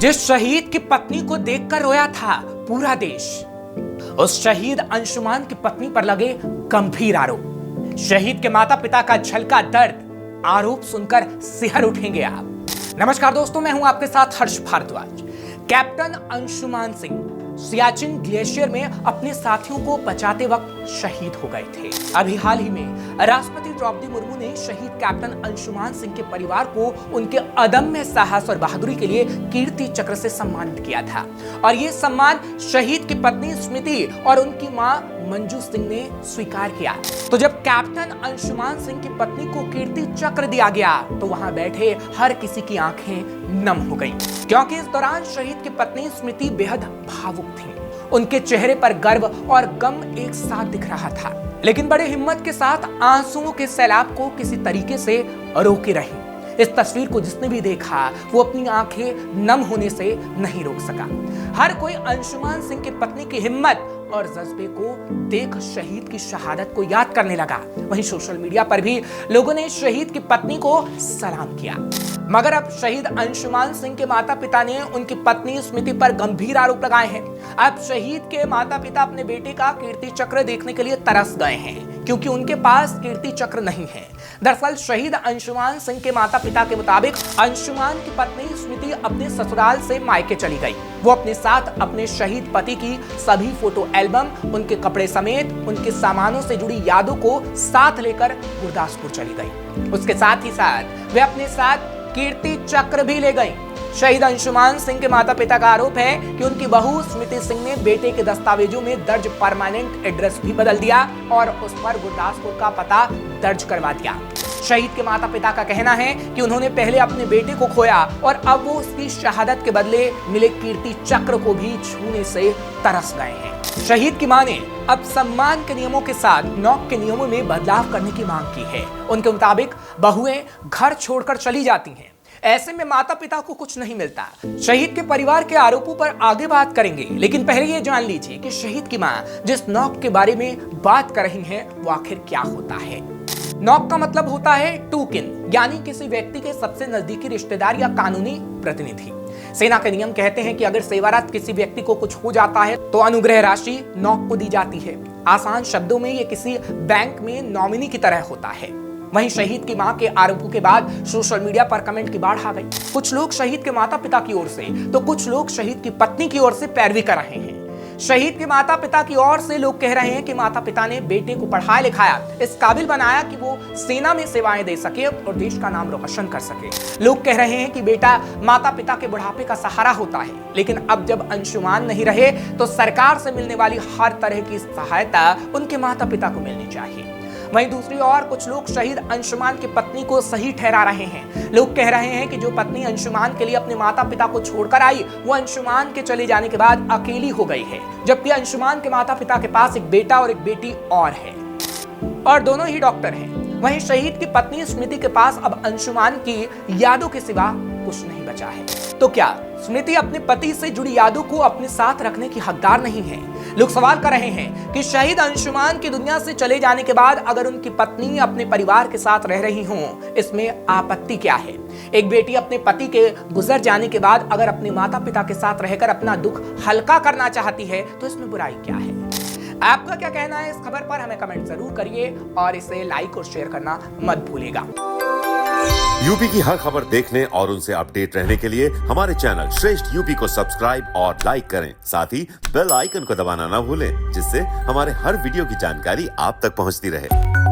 जिस शहीद की पत्नी को देखकर रोया था पूरा देश, उस शहीद अंशुमान की पत्नी पर लगे गंभीर आरोप। शहीद के माता पिता का झलका दर्द, आरोप सुनकर सिहर उठेंगे आप। नमस्कार दोस्तों, मैं हूं आपके साथ हर्ष भारद्वाज। कैप्टन अंशुमान सिंह सियाचिन ग्लेशियर में अपने साथियों को बचाते वक्त शहीद हो गए थे। अभी हाल ही में राष्ट्रपति द्रौपदी मुर्मू ने शहीद कैप्टन अंशुमान सिंह के परिवार को उनके अदम्य साहस और बहादुरी के लिए कीर्ति चक्र से सम्मानित किया था, और ये सम्मान शहीद की पत्नी स्मृति और उनकी मां मंजू सिंह ने स्वीकार किया। तो जब कैप्टन अंशुमान सिंह की पत्नी को कीर्ति चक्र दिया गया तो वहां बैठे हर किसी की आंखें नम हो गईं, क्योंकि इस दौरान शहीद की पत्नी स्मृति बेहद भावुक थी। उनके चेहरे पर गर्व और गम एक साथ दिख रहा था, लेकिन बड़े हिम्मत के साथ आंसुओं के सैलाब को किसी तरीके से रोके रही। इस तस्वीर को जिसने भी देखा वो अपनी आंखें नम होने से नहीं रोक सका। हर कोई अंशुमान सिंह की पत्नी की हिम्मत और जज्बे को देख शहीद की शहादत को याद करने लगा। वहीं सोशल मीडिया पर भी लोगों ने शहीद की पत्नी को सलाम किया। मगर अब शहीद अंशुमान सिंह के माता पिता ने उनकी पत्नी स्मृति पर गंभीर आरोप लगाए हैं। अब शहीद के माता पिता अपने बेटे का कीर्ति चक्र देखने के लिए तरस गए हैं, क्योंकि उनके पास कीर्ति चक्र नहीं है। दरअसल शहीद अंशुमान सिंह के माता पिता के मुताबिक अंशुमान की पत्नी स्मृति अपने ससुराल से मायके चली गई। वो अपने साथ अपने शहीद पति की सभी फोटो एल्बम, उनके कपड़े समेत उनके सामानों से जुड़ी यादों को साथ लेकर गुरदासपुर चली गई। उसके साथ ही साथ वे अपने साथ कीर्ति चक्र भी ले गई। शहीद अंशुमान सिंह के माता पिता का आरोप है कि उनकी बहू स्मृति सिंह ने बेटे के दस्तावेजों में दर्ज परमानेंट एड्रेस भी बदल दिया और उस पर गुरदासपुर का पता दर्ज करवा दिया। शहीद के माता पिता का कहना है कि उन्होंने पहले अपने बेटे को खोया और अब वो उसकी शहादत के बदले मिले कीर्ति चक्र को भी छूने से तरस गए हैं। शहीद की मां ने अब सम्मान के नियमों के साथ नौक के नियमों में बदलाव करने की मांग की है। उनके मुताबिक बहुएं घर छोड़कर चली जाती हैं, ऐसे में माता पिता को कुछ नहीं मिलता। शहीद के परिवार के आरोपों पर आगे बात करेंगे, लेकिन पहले ये जान लीजिए कि शहीद की मां जिस नौक के बारे में बात कर रही हैं वो आखिर क्या होता है। नौक का मतलब होता है टू किन, यानी किसी व्यक्ति के सबसे नजदीकी रिश्तेदार या कानूनी प्रतिनिधि। सेना के नियम कहते हैं कि अगर सेवारत किसी व्यक्ति को कुछ हो जाता है तो अनुग्रह राशि नौक को दी जाती है। आसान शब्दों में ये किसी बैंक में नॉमिनी की तरह होता है। वहीं शहीद की मां के आरोपों के बाद सोशल मीडिया पर कमेंट की बाढ़ आ गई। कुछ लोग शहीद के माता पिता की ओर से तो कुछ लोग शहीद की पत्नी की ओर से पैरवी कर रहे हैं। शहीद के माता पिता की ओर से लोग कह रहे हैं कि माता पिता ने बेटे को पढ़ाया लिखाया, इस काबिल बनाया कि वो सेना में सेवाएं दे सके और देश का नाम रोशन कर सके। लोग कह रहे हैं कि बेटा माता पिता के बुढ़ापे का सहारा होता है, लेकिन अब जब अंशुमान नहीं रहे तो सरकार से मिलने वाली हर तरह की सहायता उनके माता पिता को मिलनी चाहिए। वहीं दूसरी ओर कुछ लोग शहीद अंशुमान की पत्नी को सही ठहरा रहे हैं। लोग कह रहे हैं कि जो पत्नी अंशुमान के लिए अपने माता पिता को छोड़कर आई वो अंशुमान के चले जाने के बाद अकेली हो गई है, जबकि अंशुमान के माता पिता के पास एक बेटा और एक बेटी और है, और दोनों ही डॉक्टर हैं। वहीं शहीद की पत्नी स्मृति के पास अब अंशुमान की यादों के सिवा कुछ नहीं बचा है। तो क्या स्मृति अपने पति से जुड़ी यादों को अपने साथ रखने की हकदार नहीं है? लोग सवाल कर रहे हैं कि शहीद अंशुमान की दुनिया से चले जाने के बाद अगर उनकी पत्नी अपने परिवार के साथ रह रही हो, इसमें आपत्ति क्या है? एक बेटी अपने पति के गुजर जाने के बाद अगर अपने माता पिता के साथ रहकर अपना दुख हल्का करना चाहती है तो इसमें बुराई क्या है? आपका क्या कहना है इस खबर पर? हमें कमेंट जरूर करिए और इसे लाइक और शेयर करना मत भूलिएगा। यूपी की हर खबर देखने और उनसे अपडेट रहने के लिए हमारे चैनल श्रेष्ठ यूपी को सब्सक्राइब और लाइक करें। साथ ही बेल आइकन को दबाना ना भूलें, जिससे हमारे हर वीडियो की जानकारी आप तक पहुंचती रहे।